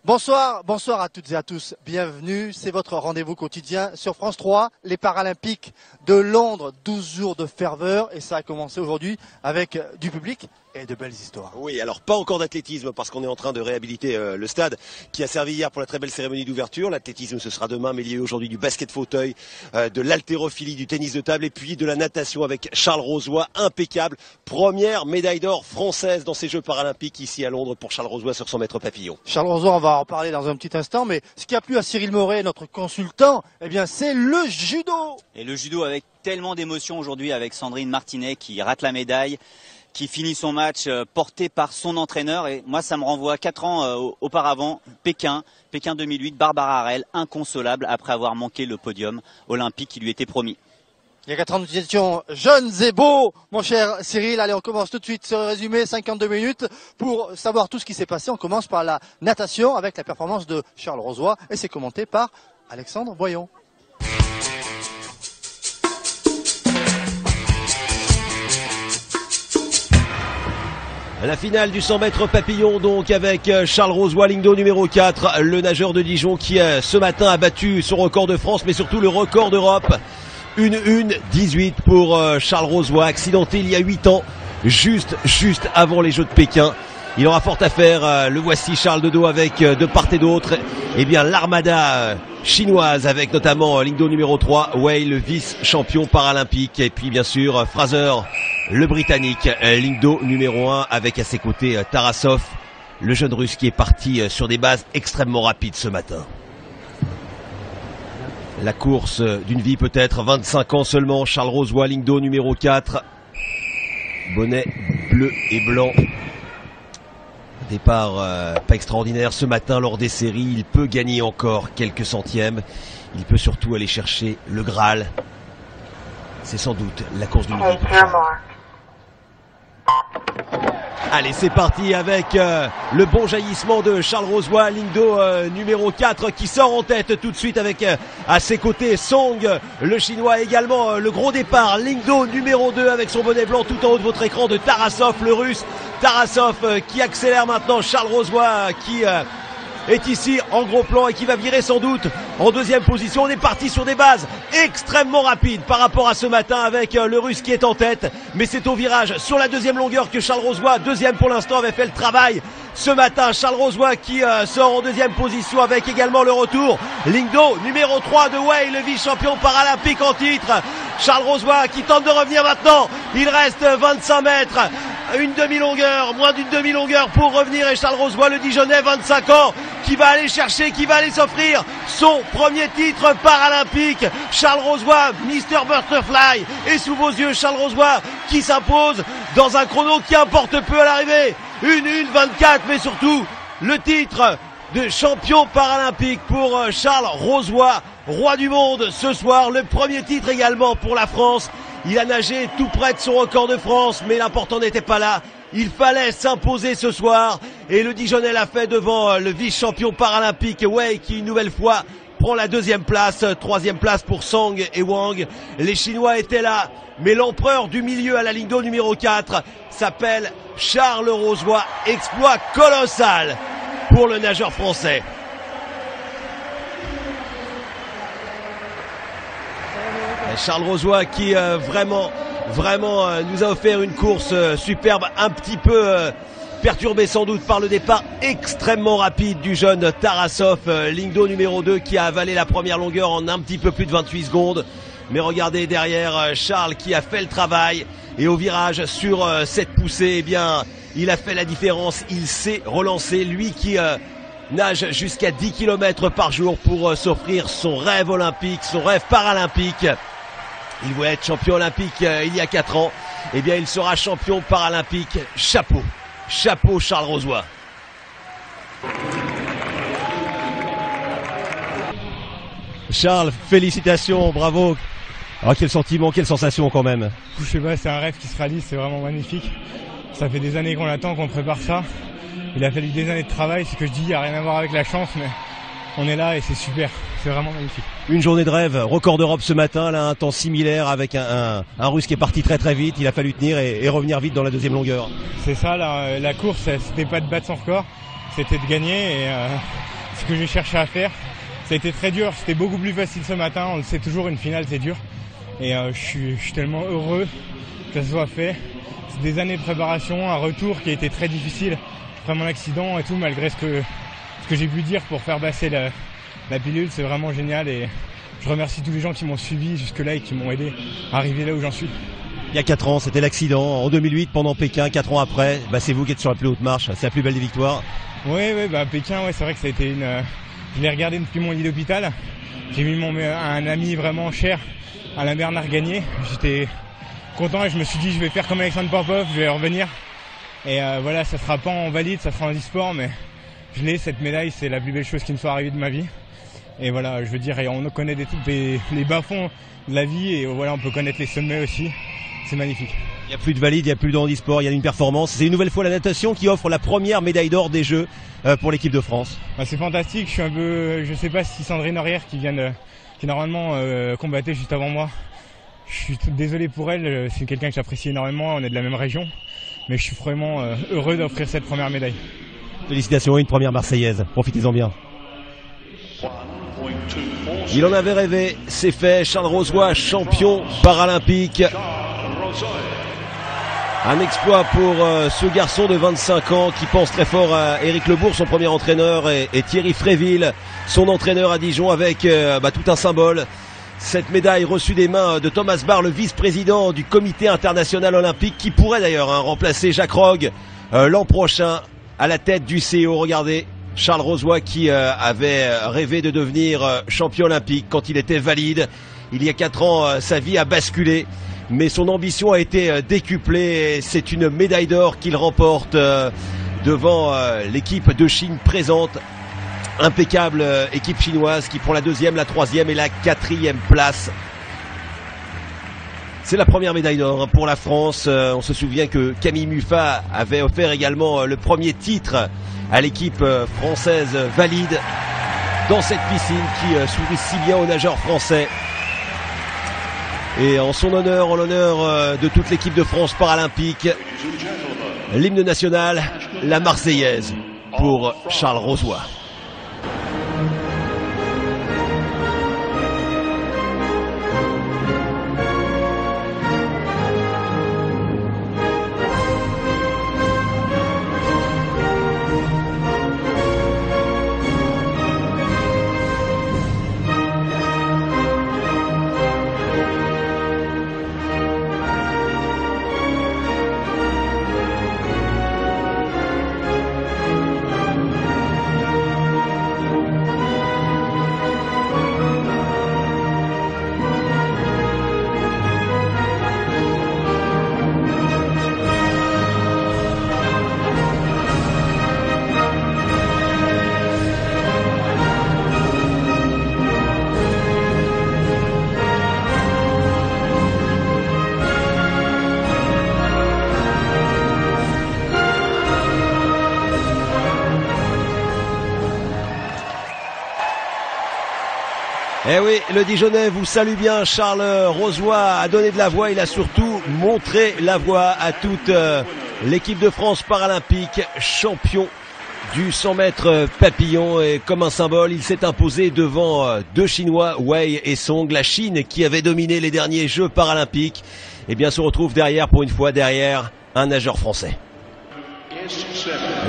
Bonsoir, bonsoir à toutes et à tous. Bienvenue, c'est votre rendez-vous quotidien sur France 3, les Paralympiques de Londres, 12 jours de ferveur et ça a commencé aujourd'hui avec du public et de belles histoires. Oui, alors pas encore d'athlétisme parce qu'on est en train de réhabiliter le stade qui a servi hier pour la très belle cérémonie d'ouverture. L'athlétisme ce sera demain, mais il y a eu aujourd'hui du basket fauteuil, de l'haltérophilie, du tennis de table et puis de la natation avec Charles Rozoy, impeccable. Première médaille d'or française dans ces Jeux Paralympiques ici à Londres pour Charles Rozoy sur 100 mètres papillon. Charles Rozoy, on va en parler dans un petit instant, mais ce qui a plu à Cyril Moret, notre consultant, eh bien c'est le judo. Et le judo avec tellement d'émotions aujourd'hui avec Sandrine Martinet qui rate la médaille, qui finit son match porté par son entraîneur. Et moi, ça me renvoie 4 ans auparavant, Pékin 2008, Barbara Harel, inconsolable après avoir manqué le podium olympique qui lui était promis. Il y a 4 ans, nous étions jeunes et beaux, mon cher Cyril. Allez, on commence tout de suite ce résumé, 52 minutes, pour savoir tout ce qui s'est passé. On commence par la natation avec la performance de Charles Rozoy et c'est commenté par Alexandre Voyon. La finale du 100 mètres papillon donc avec Charles Rozoy, ligne d'eau numéro 4, le nageur de Dijon qui ce matin a battu son record de France mais surtout le record d'Europe. 1:18 pour Charles Rozoy, accidenté il y a 8 ans, juste avant les Jeux de Pékin. Il aura fort à faire, le voici Charles de dos avec de part et d'autre, eh bien l'armada chinoise avec notamment ligne d'eau numéro 3, Wei le vice-champion paralympique et puis bien sûr Fraser le britannique, ligne d'eau numéro 1 avec à ses côtés Tarasov, le jeune russe qui est parti sur des bases extrêmement rapides ce matin. La course d'une vie peut-être, 25 ans seulement, Charles Rozoy, ligne d'eau numéro 4, bonnet bleu et blanc. Départ pas extraordinaire ce matin lors des séries, il peut gagner encore quelques centièmes, il peut surtout aller chercher le Graal. C'est sans doute la course d'une vie pour Charles. Allez, c'est parti avec le bon jaillissement de Charles Rozoy, ligne d'eau numéro 4 qui sort en tête tout de suite avec à ses côtés Song, le chinois également, le gros départ, ligne d'eau numéro 2 avec son bonnet blanc tout en haut de votre écran de Tarasov, le russe. Tarasov qui accélère maintenant, Charles Rozoy qui est ici en gros plan et qui va virer sans doute en deuxième position. On est parti sur des bases extrêmement rapides par rapport à ce matin avec le russe qui est en tête, mais c'est au virage sur la deuxième longueur que Charles Rozoy, deuxième pour l'instant, avait fait le travail ce matin. Charles Rozoy qui sort en deuxième position avec également le retour, ligne d'eau numéro 3 de Wei, le vice-champion paralympique en titre. Charles Rozoy qui tente de revenir maintenant, il reste 25 mètres, une demi-longueur, moins d'une demi-longueur pour revenir, et Charles Rozoy, le Dijonnais, 25 ans, qui va aller chercher, qui va aller s'offrir son premier titre paralympique. Charles Rozoy, Mr Butterfly, et sous vos yeux Charles Rozoy qui s'impose dans un chrono qui importe peu à l'arrivée, 1:24, mais surtout le titre de champion paralympique pour Charles Rozoy, roi du monde ce soir, le premier titre également pour la France. Il a nagé tout près de son record de France, mais l'important n'était pas là. Il fallait s'imposer ce soir et le Dijonnais l'a fait devant le vice-champion paralympique Wei qui une nouvelle fois prend la deuxième place, troisième place pour Song et Wang. Les Chinois étaient là, mais l'empereur du milieu à la ligne d'eau numéro 4 s'appelle Charles Rozoy. Exploit colossal pour le nageur français. Charles Rozoy qui vraiment nous a offert une course superbe, un petit peu perturbé sans doute par le départ extrêmement rapide du jeune Tarasov, ligne d'eau numéro 2 qui a avalé la première longueur en un petit peu plus de 28 secondes. Mais regardez derrière Charles qui a fait le travail et au virage sur cette poussée, eh bien il a fait la différence, il s'est relancé, lui qui nage jusqu'à 10 km par jour pour s'offrir son rêve olympique, son rêve paralympique. Il voulait être champion olympique il y a 4 ans. Eh bien, il sera champion paralympique. Chapeau. Chapeau, Charles Rozoy. Charles, félicitations, bravo. Alors, quel sentiment, quelle sensation quand même? Je sais pas, c'est un rêve qui se réalise, c'est vraiment magnifique. Ça fait des années qu'on l'attend, qu'on prépare ça. Il a fallu des années de travail, ce que je dis, il n'y a rien à voir avec la chance, mais on est là et c'est super, c'est vraiment magnifique. Une journée de rêve, record d'Europe ce matin, là un temps similaire avec un russe qui est parti très vite, il a fallu tenir et revenir vite dans la deuxième longueur. C'est ça, la course, c'était pas de battre son record, c'était de gagner que j'ai cherché à faire. Ça a été très dur, c'était beaucoup plus facile ce matin. On le sait toujours, une finale c'est dur. Et je suis tellement heureux que ça soit fait. C'est des années de préparation, un retour qui a été très difficile après mon accident et tout, malgré ce que j'ai pu dire pour faire passer la pilule. C'est vraiment génial et je remercie tous les gens qui m'ont suivi jusque-là et qui m'ont aidé à arriver là où j'en suis. Il y a 4 ans, c'était l'accident. En 2008, pendant Pékin, 4 ans après, c'est vous qui êtes sur la plus haute marche. C'est la plus belle des victoires. Oui, Pékin, c'est vrai que ça a été je l'ai regardé depuis mon lit d'hôpital. J'ai mis un ami vraiment cher, Alain Bernard, gagner. J'étais content et je me suis dit je vais faire comme Alexandre Popov, je vais revenir. Et voilà, ça sera pas en valide, ça sera en e-sport, mais je l'ai, cette médaille, c'est la plus belle chose qui me soit arrivée de ma vie. Et voilà, je veux dire, on connaît les bas-fonds de la vie et voilà, on peut connaître les sommets aussi. C'est magnifique. Il n'y a plus de valide, il n'y a plus de handisport, il y a une performance. C'est une nouvelle fois la natation qui offre la première médaille d'or des Jeux pour l'équipe de France. C'est fantastique, je sais pas si Sandrine Aurière qui normalement combattait juste avant moi. Je suis désolé pour elle, c'est quelqu'un que j'apprécie énormément, on est de la même région. Mais je suis vraiment heureux d'offrir cette première médaille. Félicitations, une première Marseillaise, profitez-en bien. Il en avait rêvé, c'est fait, Charles Rosoy, champion paralympique. Un exploit pour ce garçon de 25 ans qui pense très fort à Éric Lebourg, son premier entraîneur, et Thierry Fréville, son entraîneur à Dijon, avec tout un symbole. Cette médaille reçue des mains de Thomas Barr, le vice-président du comité international olympique, qui pourrait d'ailleurs remplacer Jacques Rogge l'an prochain à la tête du CEO. Regardez, Charles Rosoy qui avait rêvé de devenir champion olympique quand il était valide. Il y a 4 ans, sa vie a basculé. Mais son ambition a été décuplée. C'est une médaille d'or qu'il remporte devant l'équipe de Chine présente. Impeccable équipe chinoise qui prend la 2e, la 3e et la 4e place. C'est la première médaille d'or pour la France. On se souvient que Camille Muffat avait offert également le premier titre à l'équipe française valide dans cette piscine qui sourit si bien aux nageurs français. Et en son honneur, en l'honneur de toute l'équipe de France paralympique, l'hymne national, la Marseillaise pour Charles Rosoy. Eh oui, le Dijonais vous salue bien. Charles Rosoy a donné de la voix, il a surtout montré la voix à toute l'équipe de France paralympique, champion du 100 mètres papillon, et comme un symbole, il s'est imposé devant 2 Chinois, Wei et Song. La Chine qui avait dominé les derniers Jeux paralympiques, eh bien se retrouve derrière, pour une fois, derrière un nageur français.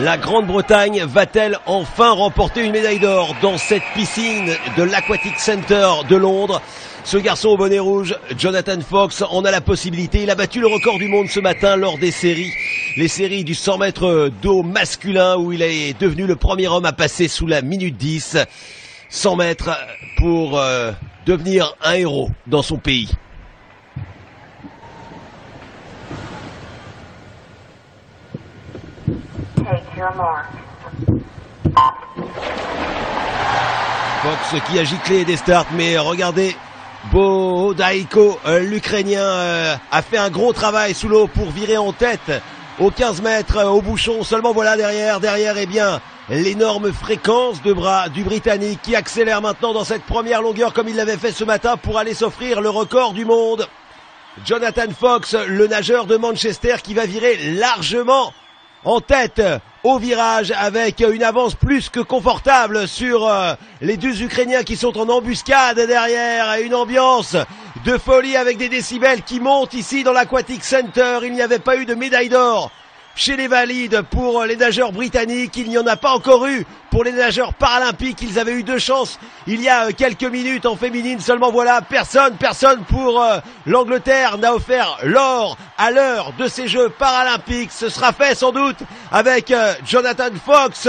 La Grande-Bretagne va-t-elle enfin remporter une médaille d'or dans cette piscine de l'Aquatic Center de Londres? Ce garçon au bonnet rouge, Jonathan Fox, en a la possibilité. Il a battu le record du monde ce matin lors des séries. Les séries du 100 mètres d'eau masculin, où il est devenu le premier homme à passer sous la minute 10. 100 mètres pour devenir un héros dans son pays. Fox qui a giclé des starts, mais regardez, Bodaiko, l'Ukrainien, a fait un gros travail sous l'eau pour virer en tête aux 15 mètres au bouchon. Seulement voilà, derrière, eh bien, l'énorme fréquence de bras du Britannique qui accélère maintenant dans cette première longueur comme il l'avait fait ce matin pour aller s'offrir le record du monde. Jonathan Fox, le nageur de Manchester, qui va virer largement en tête au virage avec une avance plus que confortable sur les deux Ukrainiens qui sont en embuscade derrière, et une ambiance de folie avec des décibels qui montent ici dans l'Aquatic Center. Il n'y avait pas eu de médaille d'or chez les valides pour les nageurs britanniques, il n'y en a pas encore eu pour les nageurs paralympiques. Ils avaient eu 2 chances il y a quelques minutes en féminine seulement. Voilà, personne pour l'Angleterre n'a offert l'or à l'heure de ces Jeux paralympiques. Ce sera fait sans doute avec Jonathan Fox,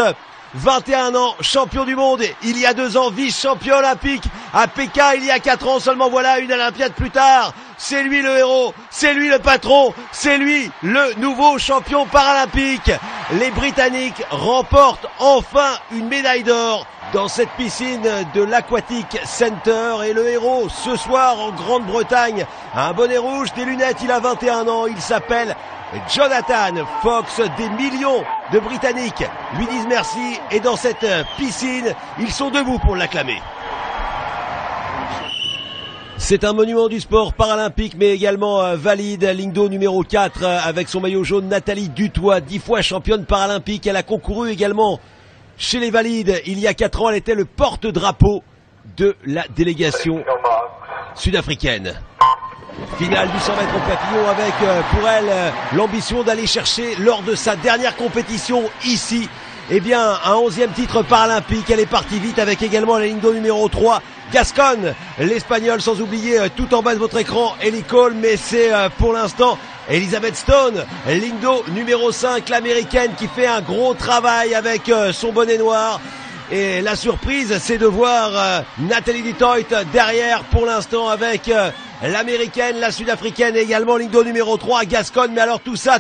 21 ans, champion du monde il y a 2 ans, vice-champion olympique à Pékin il y a 4 ans seulement. Voilà, une Olympiade plus tard, c'est lui le héros, c'est lui le patron, c'est lui le nouveau champion paralympique. Les Britanniques remportent enfin une médaille d'or dans cette piscine de l'Aquatic Center, et le héros ce soir en Grande-Bretagne a un bonnet rouge, des lunettes, il a 21 ans, il s'appelle Jonathan Fox. Des millions de Britanniques lui disent merci, et dans cette piscine, ils sont debout pour l'acclamer. C'est un monument du sport paralympique, mais également valide. Ligne d'eau numéro 4 avec son maillot jaune, Nathalie Dutoit, 10 fois championne paralympique. Elle a concouru également chez les valides. Il y a 4 ans, elle était le porte-drapeau de la délégation sud-africaine. Finale du 100 mètres au papillon avec pour elle l'ambition d'aller chercher lors de sa dernière compétition ici, eh bien un 11e titre paralympique. Elle est partie vite avec également la ligne d'eau numéro 3, Gascon, l'Espagnol, sans oublier tout en bas de votre écran Ellie Cole, mais c'est pour l'instant Elizabeth Stone, ligne d'eau numéro 5, l'américaine, qui fait un gros travail avec son bonnet noir. Et la surprise, c'est de voir Nathalie Dutoit derrière pour l'instant avec l'américaine, la sud-africaine, et également ligne d'eau numéro 3, Gascon. Mais alors tout ça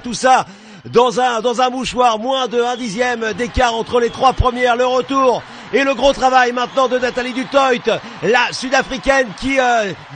dans un mouchoir, moins de 1/10 d'écart entre les 3 premières. Le retour et le gros travail maintenant de Nathalie Dutoit, la sud-africaine qui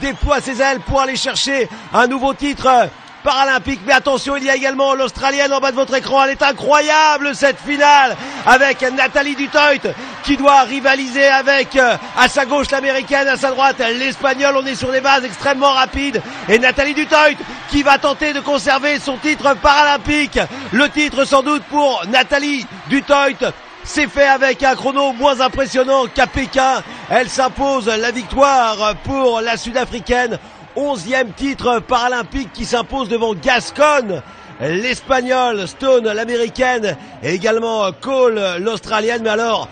déploie ses ailes pour aller chercher un nouveau titre paralympique. Mais attention, il y a également l'Australienne en bas de votre écran. Elle est incroyable cette finale avec Nathalie Dutoit qui doit rivaliser avec à sa gauche l'américaine, à sa droite l'Espagnole. On est sur des bases extrêmement rapides, et Nathalie Dutoit qui va tenter de conserver son titre paralympique. Le titre sans doute pour Nathalie Dutoit. C'est fait avec un chrono moins impressionnant qu'à Pékin. Elle s'impose, la victoire pour la sud-africaine. 11e titre paralympique qui s'impose devant Gascon, l'Espagnol, Stone, l'américaine, et également Cole, l'Australienne. Mais alors,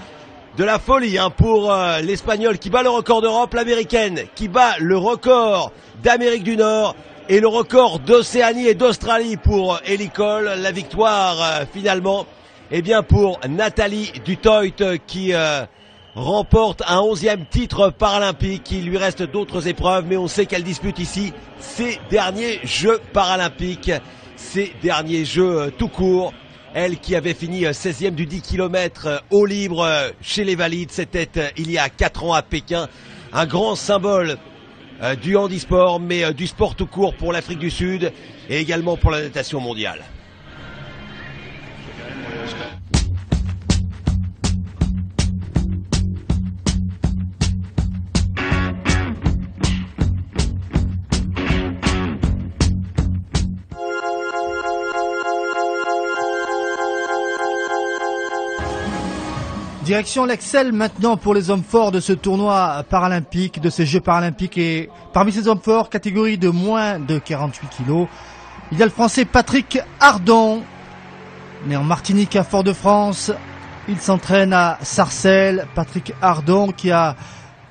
de la folie pour l'Espagnol qui bat le record d'Europe, l'américaine qui bat le record d'Amérique du Nord et le record d'Océanie et d'Australie pour Ellie Cole. La victoire finalement, eh bien pour Nathalie Dutoit qui remporte un 11e titre paralympique. Il lui reste d'autres épreuves, mais on sait qu'elle dispute ici ses derniers Jeux paralympiques, ses derniers Jeux tout court. Elle qui avait fini 16e du 10 km au libre chez les valides, c'était il y a 4 ans à Pékin. Un grand symbole du handisport, mais du sport tout court pour l'Afrique du Sud et également pour la natation mondiale. Direction l'Excel maintenant pour les hommes forts de ce tournoi paralympique, de ces Jeux paralympiques. Et parmi ces hommes forts, catégorie de moins de 48 kilos, il y a le Français Patrick Ardon, né en Martinique à Fort-de-France. Il s'entraîne à Sarcelles. Patrick Ardon qui a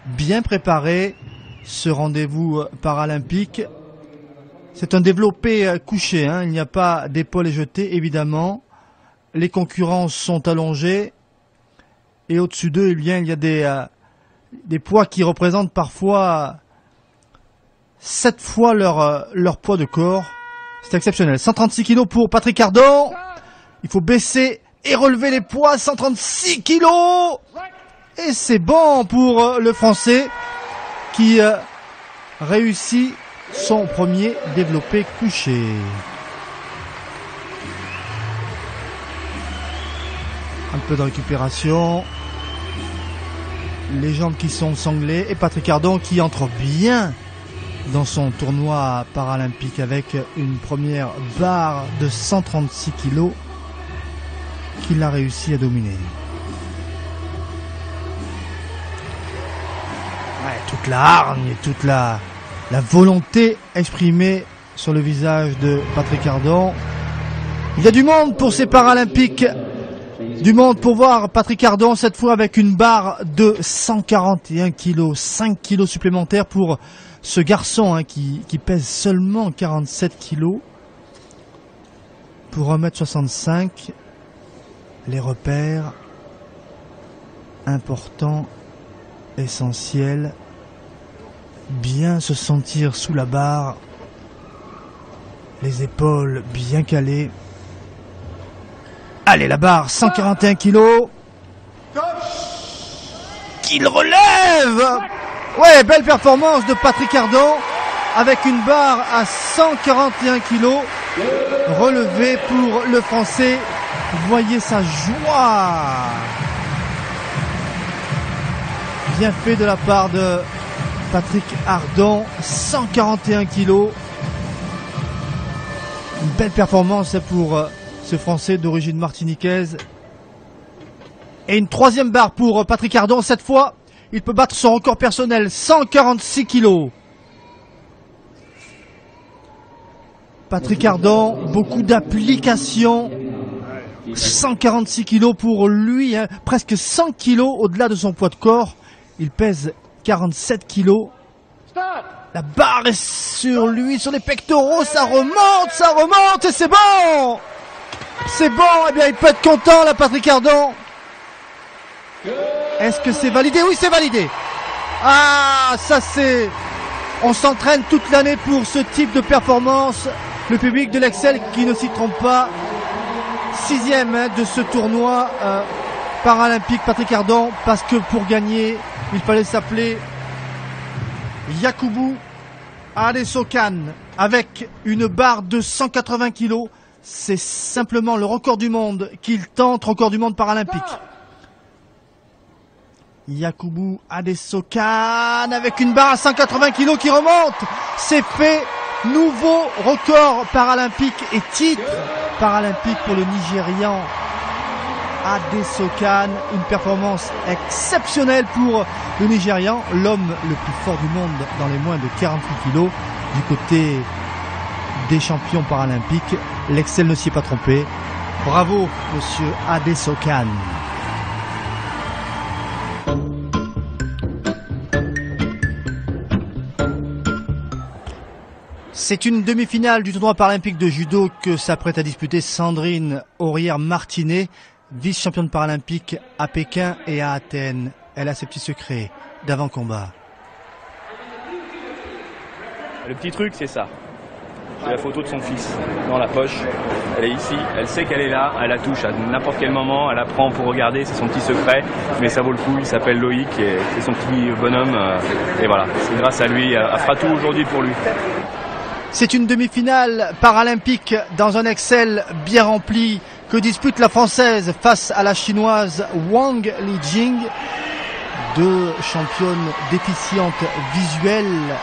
bien préparé ce rendez-vous paralympique. C'est un développé couché, il n'y a pas d'épaule jetée évidemment. Les concurrents sont allongés. Et au-dessus d'eux, il y a des poids qui représentent parfois 7 fois leur poids de corps. C'est exceptionnel. 136 kilos pour Patrick Ardon. Il faut baisser et relever les poids. 136 kilos. Et c'est bon pour le Français qui réussit son premier développé couché. Un peu de récupération. Les jambes qui sont sanglées. Et Patrick Ardon qui entre bien dans son tournoi paralympique avec une première barre de 136 kilos. qu'il a réussi à dominer. Ouais, toute la hargne et toute la volonté exprimée sur le visage de Patrick Ardant. Il y a du monde pour ces Paralympiques. Du monde pour voir Patrick Ardant cette fois avec une barre de 141 kg. 5 kg supplémentaires pour ce garçon hein, qui pèse seulement 47 kg. Pour 1m65, les repères importants, essentiels. Bien se sentir sous la barre. Les épaules bien calées. Allez, la barre, 141 kilos. Qu'il relève. Ouais, belle performance de Patrick Ardant avec une barre à 141 kilos. Relevé pour le Français. Voyez sa joie. Bien fait de la part de Patrick Ardant. 141 kilos. Une belle performance pour ce Français d'origine martiniquaise. Et une troisième barre pour Patrick Ardant. Cette fois, il peut battre son record personnel. 146 kilos. Patrick Ardant, beaucoup d'applications. 146 kilos pour lui. Hein, presque 100 kilos au-delà de son poids de corps. Il pèse 47 kilos. La barre est sur lui, sur les pectoraux. Ça remonte et c'est bon. C'est bon, eh bien il peut être content là Patrick Ardant. Est-ce que c'est validé? Oui, c'est validé. Ah, ça c'est... On s'entraîne toute l'année pour ce type de performance. Le public de l'Excel qui ne s'y trompe pas. 6e hein, de ce tournoi paralympique Patrick Ardant. Parce que pour gagner, il fallait s'appeler Yakubu Adesokan avec une barre de 180 kg. C'est simplement le record du monde qu'il tente, record du monde paralympique. Yakubu Adesokan avec une barre à 180 kg qui remonte. C'est fait. Nouveau record paralympique et titre paralympique pour le Nigérian Adesokan. Une performance exceptionnelle pour le Nigérian, l'homme le plus fort du monde dans les moins de 48 kg. Du côté des champions paralympiques, l'Excel ne s'y est pas trompé. Bravo, monsieur Adesokan. C'est une demi-finale du tournoi paralympique de judo que s'apprête à disputer Sandrine Aurière-Martinet, vice-championne paralympique à Pékin et à Athènes. Elle a ses petits secrets d'avant-combat. Le petit truc, c'est ça. C'est la photo de son fils dans la poche. Elle est ici, elle sait qu'elle est là, elle la touche à n'importe quel moment, elle la prend pour regarder, c'est son petit secret, mais ça vaut le coup. Il s'appelle Loïc et c'est son petit bonhomme. Et voilà, c'est grâce à lui, elle fera tout aujourd'hui pour lui. C'est une demi-finale paralympique dans un Excel bien rempli que dispute la Française face à la Chinoise Wang Lijing. Deux championnes déficientes visuelles.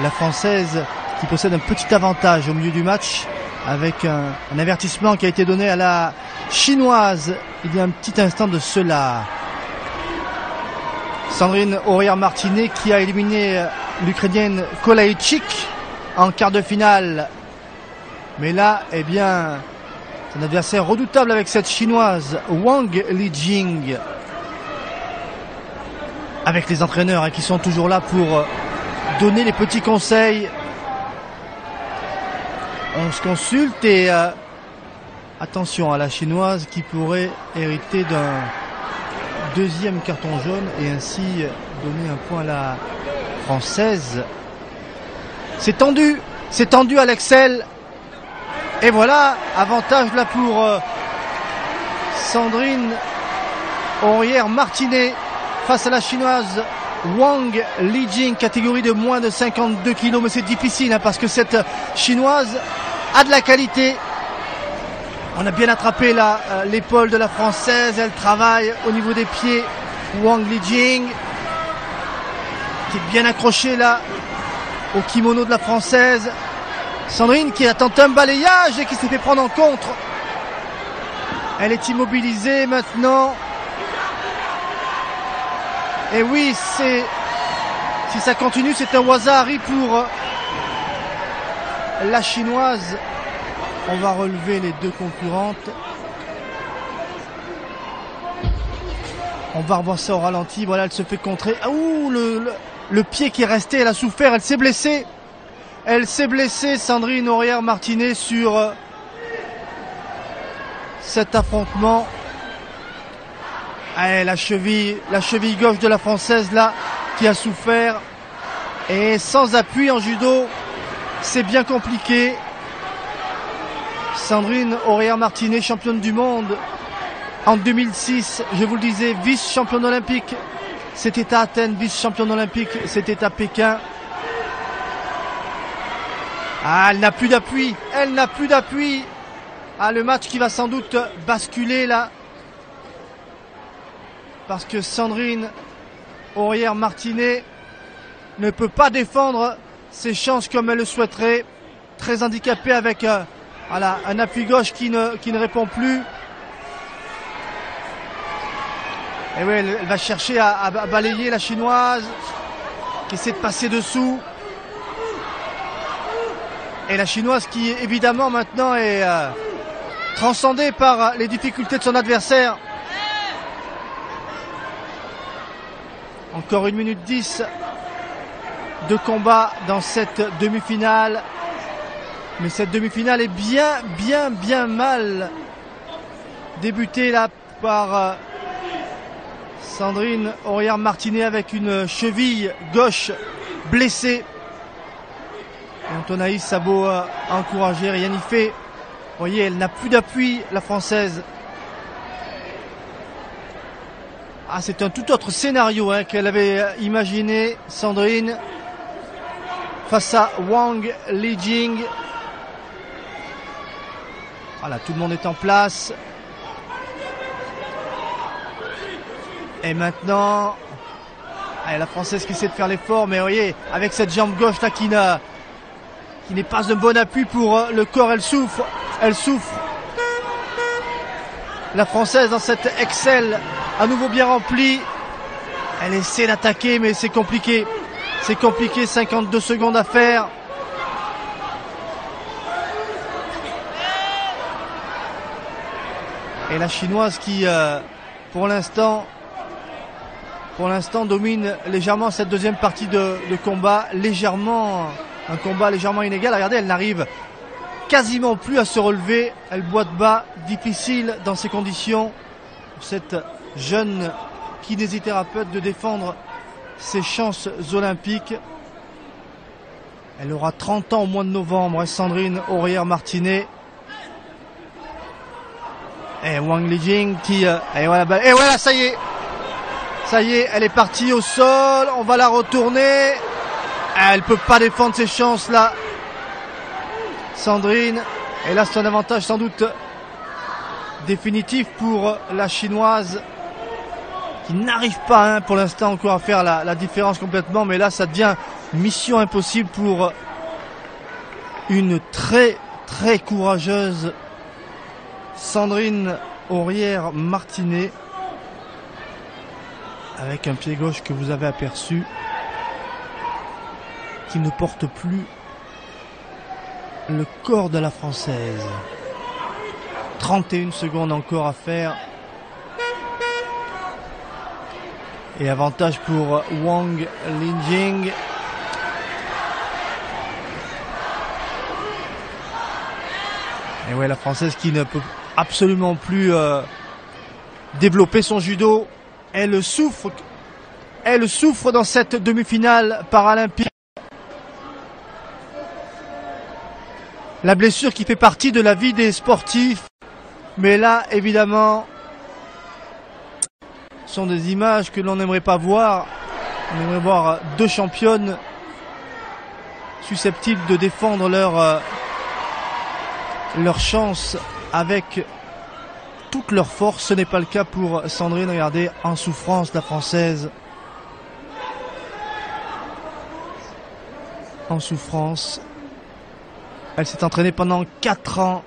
La Française qui possède un petit avantage au milieu du match avec un avertissement qui a été donné à la Chinoise il y a un petit instant de cela. Sandrine Aurière-Martinet qui a éliminé l'Ukrainienne Kolaïchik en quart de finale. Mais là, eh bien, c'est un adversaire redoutable avec cette Chinoise, Wang Lijing. Avec les entraîneurs hein, qui sont toujours là pour donner les petits conseils. On se consulte et attention à la Chinoise qui pourrait hériter d'un deuxième carton jaune et ainsi donner un point à la Française. C'est tendu à l'Excel. Et voilà, avantage là pour Sandrine Aurière-Martinet face à la Chinoise Wang Lijing, catégorie de moins de 52 kg. Mais c'est difficile hein, parce que cette Chinoise a de la qualité. On a bien attrapé l'épaule de la Française. Elle travaille au niveau des pieds. Wang Lijing qui est bien accrochée là au kimono de la Française. Sandrine qui a tenté un balayage et qui s'est fait prendre en contre. Elle est immobilisée maintenant. Et oui, si ça continue, c'est un Wazahari pour la chinoise. On va relever les deux concurrentes. On va revoir ça au ralenti. Voilà, elle se fait contrer. Ah, ouh, le pied qui est resté, elle a souffert, elle s'est blessée. Elle s'est blessée, Sandrine Aurière-Martinet, sur cet affrontement. Ah, la cheville gauche de la Française là, qui a souffert. Et sans appui en judo, c'est bien compliqué. Sandrine Aurière-Martinet, championne du monde en 2006, je vous le disais, vice-championne olympique. C'était à Athènes, vice-championne olympique, c'était à Pékin. Ah, elle n'a plus d'appui, elle n'a plus d'appui. Ah, le match qui va sans doute basculer là. Parce que Sandrine Aurière-Martinet ne peut pas défendre ses chances comme elle le souhaiterait. Très handicapée avec voilà, un appui gauche qui ne répond plus. Et oui, elle va chercher à balayer la chinoise qui essaie de passer dessous. Et la chinoise qui évidemment maintenant est transcendée par les difficultés de son adversaire. Encore 1 minute 10 de combat dans cette demi-finale. Mais cette demi-finale est bien mal débutée là par Sandrine Aurière-Martinet avec une cheville gauche blessée. Et Antonaïs Sabot a encouragé, rien n'y fait. Vous voyez, elle n'a plus d'appui, la Française. Ah, c'est un tout autre scénario qu'elle avait imaginé, Sandrine, face à Wang Lijing. Voilà, tout le monde est en place. Et maintenant, la Française qui essaie de faire l'effort, mais vous voyez, avec cette jambe gauche là qui n'est pas un bon appui pour le corps, elle souffre. Elle souffre. La Française dans cette Excel, à nouveau bien remplie. Elle essaie d'attaquer, mais c'est compliqué. C'est compliqué, 52 secondes à faire. Et la chinoise qui, pour l'instant, domine légèrement cette deuxième partie de combat. Un combat légèrement inégal. Regardez, elle n'arrive quasiment plus à se relever. Elle boite bas, difficile dans ces conditions. Cette jeune kinésithérapeute de défendre ses chances olympiques. Elle aura 30 ans au mois de novembre, Sandrine Aurière-Martinet. Et Wang Lijing qui... et voilà, ça y est. Ça y est, elle est partie au sol. On va la retourner. Elle peut pas défendre ses chances là. Sandrine. Et là, c'est un avantage sans doute définitif pour la chinoise qui n'arrive pas pour l'instant encore à faire la différence complètement. Mais là, ça devient mission impossible pour une très très courageuse Sandrine Aurière-Martinet, avec un pied gauche que vous avez aperçu, qui ne porte plus le corps de la Française. 31 secondes encore à faire. Et avantage pour Wang Lijing. Et ouais, la Française qui ne peut absolument plus développer son judo. Elle souffre dans cette demi-finale paralympique. La blessure qui fait partie de la vie des sportifs. Mais là, évidemment, ce sont des images que l'on n'aimerait pas voir. On aimerait voir deux championnes susceptibles de défendre leur chance avec toute leur force. Ce n'est pas le cas pour Sandrine. Regardez, en souffrance, la Française. En souffrance. Elle s'est entraînée pendant 4 ans.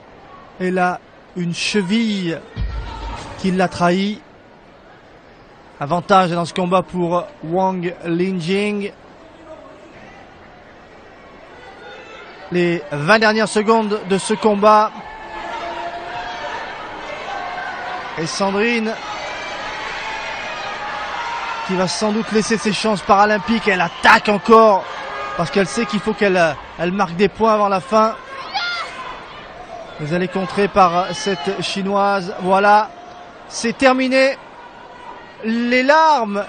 Elle a une cheville qui l'a trahi. Avantage dans ce combat pour Wang Linjing. Les 20 dernières secondes de ce combat. Et Sandrine qui va sans doute laisser ses chances paralympiques. Elle attaque encore parce qu'elle sait qu'il faut qu'elle marque des points avant la fin. Mais elle est contrée par cette chinoise. Voilà, c'est terminé. Les larmes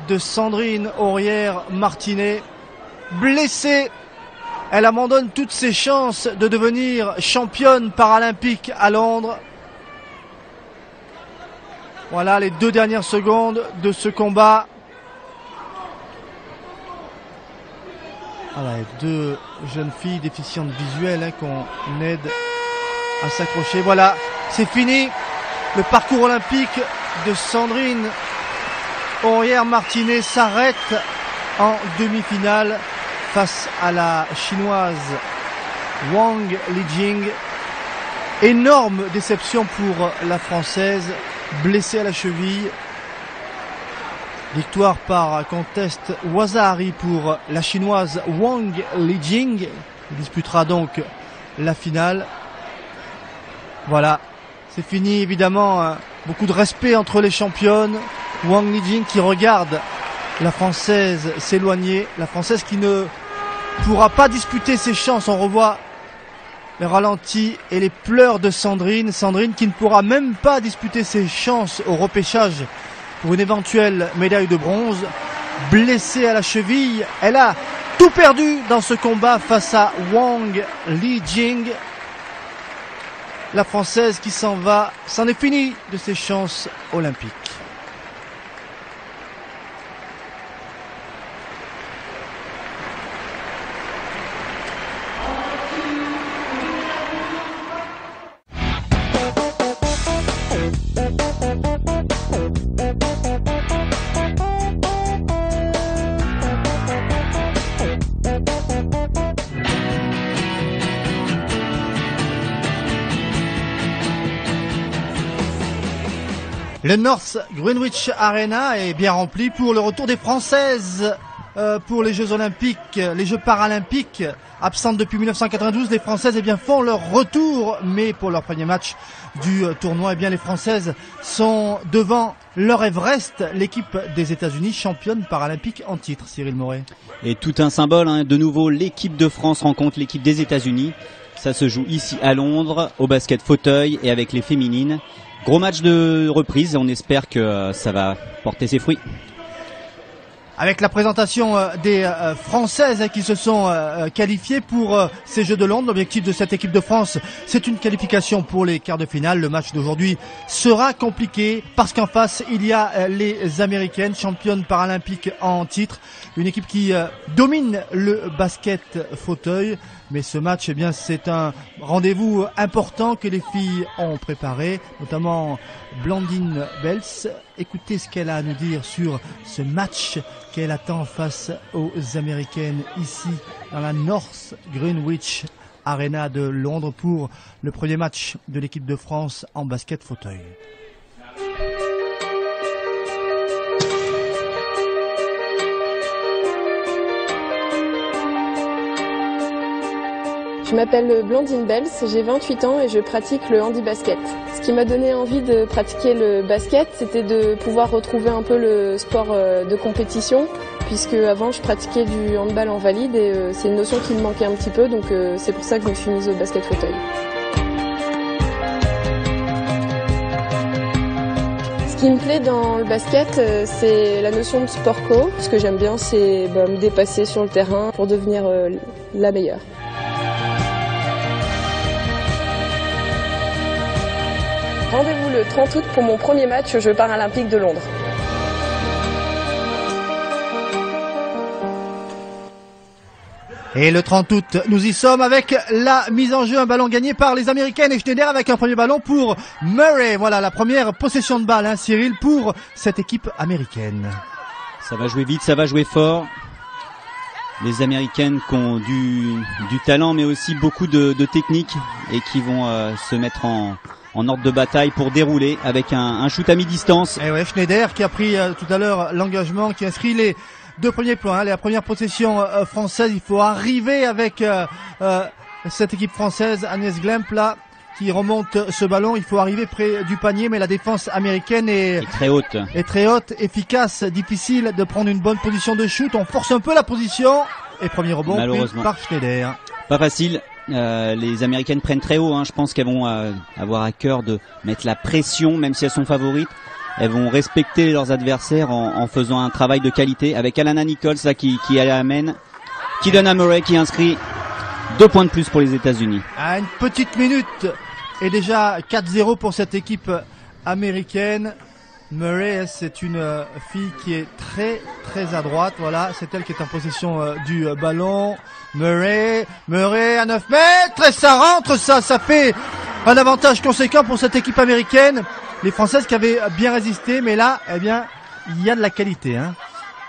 de Sandrine Aurière-Martinet, blessée. Elle abandonne toutes ses chances de devenir championne paralympique à Londres. Voilà les 2 dernières secondes de ce combat. Voilà, 2 jeunes filles déficientes visuelles qu'on aide à s'accrocher. Voilà, c'est fini. Le parcours olympique de Sandrine Aurière-Martinet s'arrête en demi-finale face à la chinoise Wang Linjing. Énorme déception pour la française, blessée à la cheville. Victoire par contest Wazahari pour la chinoise Wang Linjing. Il disputera donc la finale. Voilà, c'est fini évidemment. Beaucoup de respect entre les championnes. Wang Linjing qui regarde la française s'éloigner. La française qui ne pourra pas disputer ses chances. On revoit le ralenti et les pleurs de Sandrine. Sandrine qui ne pourra même pas disputer ses chances au repêchage pour une éventuelle médaille de bronze. Blessée à la cheville, elle a tout perdu dans ce combat face à Wang Linjing. La française qui s'en va, c'en est fini de ses chances olympiques. Le North Greenwich Arena est bien rempli pour le retour des Françaises pour les Jeux Olympiques, les Jeux Paralympiques. Absentes depuis 1992, les Françaises font leur retour, mais pour leur premier match du tournoi, les Françaises sont devant leur Everest, l'équipe des États-Unis, championne paralympique en titre, Cyril Moret. Et tout un symbole, de nouveau, l'équipe de France rencontre l'équipe des États-Unis. Ça se joue ici à Londres, au basket fauteuil et avec les féminines. Gros match de reprise et on espère que ça va porter ses fruits. Avec la présentation des Françaises qui se sont qualifiées pour ces Jeux de Londres. L'objectif de cette équipe de France, c'est une qualification pour les quarts de finale. Le match d'aujourd'hui sera compliqué parce qu'en face, il y a les Américaines, championnes paralympiques en titre. Une équipe qui domine le basket fauteuil. Mais ce match, c'est un rendez-vous important que les filles ont préparé, notamment Blandine Bels. Écoutez ce qu'elle a à nous dire sur ce match qu'elle attend face aux Américaines ici dans la North Greenwich Arena de Londres pour le premier match de l'équipe de France en basket fauteuil. Je m'appelle Blandine Bels, j'ai 28 ans et je pratique le handi-basket. Ce qui m'a donné envie de pratiquer le basket, c'était de pouvoir retrouver un peu le sport de compétition, puisque avant je pratiquais du handball en valide et c'est une notion qui me manquait un petit peu, donc c'est pour ça que je me suis mise au basket fauteuil. Ce qui me plaît dans le basket, c'est la notion de sport co. Ce que j'aime bien, c'est me dépasser sur le terrain pour devenir la meilleure. Rendez-vous le 30 août pour mon premier match aux Jeux Paralympiques de Londres. Et le 30 août, nous y sommes avec la mise en jeu, un ballon gagné par les Américaines et Schneider avec un premier ballon pour Murray. Voilà la première possession de balle, Cyril, pour cette équipe américaine. Ça va jouer vite, ça va jouer fort. Les Américaines qui ont du talent mais aussi beaucoup de technique et qui vont se mettre en ordre de bataille pour dérouler avec un shoot à mi-distance. Et ouais, Schneider qui a pris tout à l'heure l'engagement, qui inscrit les 2 premiers points. La première possession française, il faut arriver avec cette équipe française. Agnès Glemp là qui remonte ce ballon, il faut arriver près du panier, mais la défense américaine est très haute. Efficace, difficile de prendre une bonne position de shoot. On force un peu la position et premier rebond pris par Schneider. Pas facile. Les Américaines prennent très haut. Je pense qu'elles vont avoir à cœur de mettre la pression, même si elles sont favorites. Elles vont respecter leurs adversaires en faisant un travail de qualité. Avec Alana Nichols là, qui amène, qui donne à Murray, qui inscrit 2 points de plus pour les États-Unis. À une petite minute et déjà 4-0 pour cette équipe américaine. Murray, c'est une fille qui est très très à droite. Voilà, c'est elle qui est en possession du ballon. Murray à 9 mètres et ça rentre, ça fait un avantage conséquent pour cette équipe américaine. Les Françaises qui avaient bien résisté, mais là, eh bien, il y a de la qualité.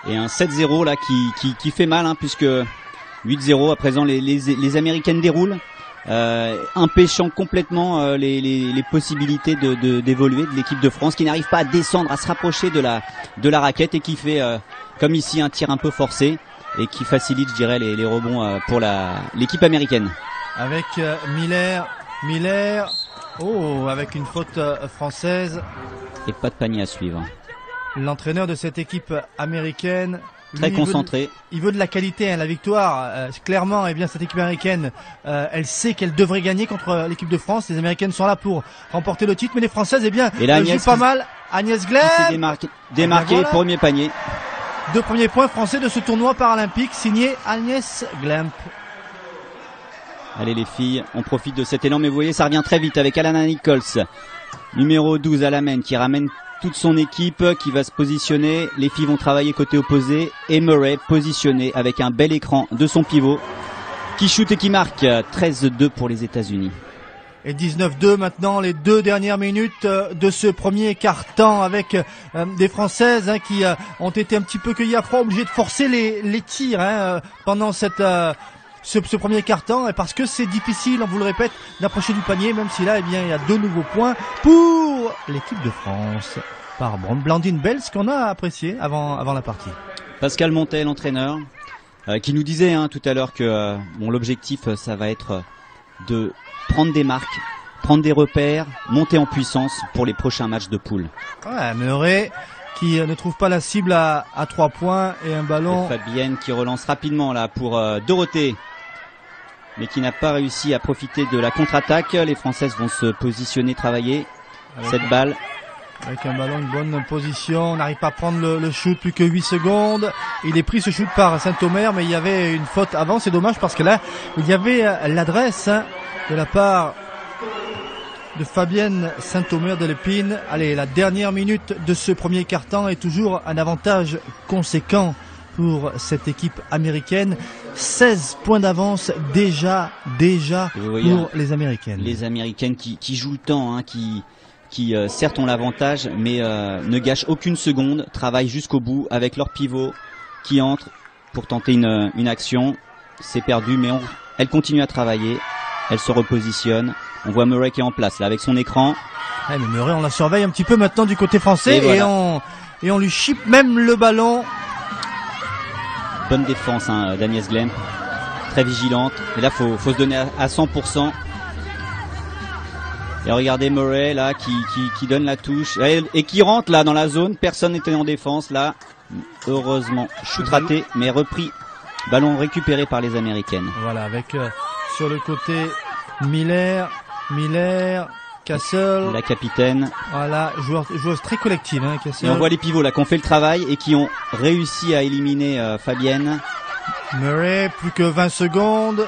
Et un 7-0 là qui fait mal, puisque 8-0 à présent les Américaines déroulent. Empêchant complètement les possibilités d'évoluer de l'équipe de France, qui n'arrive pas à descendre, à se rapprocher de la raquette, et qui fait comme ici un tir un peu forcé et qui facilite, je dirais, les rebonds pour l'équipe américaine. Avec Miller, avec une faute française et pas de panier à suivre. L'entraîneur de cette équipe américaine, très concentré. Il veut de la qualité, la victoire. Clairement, eh bien, cette équipe américaine, elle sait qu'elle devrait gagner contre l'équipe de France. Les Américaines sont là pour remporter le titre, mais les Françaises, eh bien, jouent pas mal. Agnès Glemp démarqué, voilà. Premier panier. 2 premiers points français de ce tournoi paralympique, signé Agnès Glemp. Allez les filles, on profite de cet élan, mais vous voyez, ça revient très vite avec Alana Nichols, numéro 12 à l'amène, qui ramène toute son équipe, qui va se positionner. Les filles vont travailler côté opposé, et Murray positionné avec un bel écran de son pivot, qui shoot et qui marque. 13-2 pour les États-Unis. Et 19-2 maintenant, les 2 dernières minutes de ce premier quart-temps, avec des Françaises qui ont été un petit peu cueillies à froid, obligées de forcer les tirs pendant ce premier quart-temps, parce que c'est difficile, on vous le répète, d'approcher du panier, même si là, eh bien, il y a 2 nouveaux points pour l'équipe de France par Blandine Bell, ce qu'on a apprécié avant la partie. Pascal Montet, l'entraîneur, qui nous disait tout à l'heure que l'objectif, ça va être de prendre des marques, prendre des repères, monter en puissance pour les prochains matchs de poule. Ouais, Murray qui ne trouve pas la cible à 3 points et un ballon. Et Fabienne qui relance rapidement là pour Dorothée, mais qui n'a pas réussi à profiter de la contre-attaque. Les Françaises vont se positionner, travailler cette balle. Avec un ballon, une bonne position, on n'arrive pas à prendre le shoot, plus que 8 secondes. Il est pris ce shoot par Saint-Omer, mais il y avait une faute avant, c'est dommage parce que là, il y avait l'adresse de la part de Fabienne Saint-Omer de l'Épine. Allez, la dernière minute de ce premier quart-temps est toujours un avantage conséquent pour cette équipe américaine. 16 points d'avance déjà voyez, pour les Américaines. Les Américaines qui jouent le temps, qui certes ont l'avantage, mais ne gâchent aucune seconde, travaillent jusqu'au bout avec leur pivot qui entre pour tenter une action. C'est perdu, mais elles continuent à travailler, elles se repositionnent. On voit Murray qui est en place là avec son écran. Ouais, mais Murray, on la surveille un petit peu maintenant du côté français, et, voilà. et on lui chip même le ballon. Bonne défense d'Agnès Glemp, très vigilante. Et là, faut se donner à 100%. Et regardez Murray là qui donne la touche et qui rentre là dans la zone. Personne n'était en défense là. Heureusement, shoot raté, mais repris. Ballon récupéré par les Américaines. Voilà, avec sur le côté Miller, Castle, la capitaine. Voilà, joueuse très collective, Castle. Et on voit les pivots là qui ont fait le travail et qui ont réussi à éliminer Fabienne. Murray, plus que 20 secondes.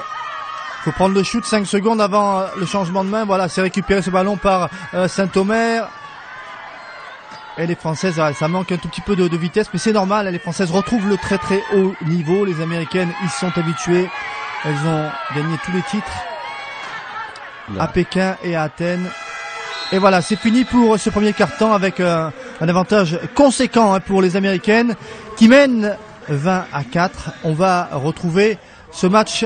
Faut prendre le shoot 5 secondes avant le changement de main. Voilà, c'est récupéré ce ballon par Saint-Omer. Et les Françaises, ça manque un tout petit peu de vitesse, mais c'est normal. Les Françaises retrouvent le très très haut niveau. Les Américaines, ils sont habitués. Elles ont gagné tous les titres à Pékin et à Athènes. Et voilà, c'est fini pour ce premier quart-temps avec un avantage conséquent pour les Américaines qui mènent 20-4. On va retrouver ce match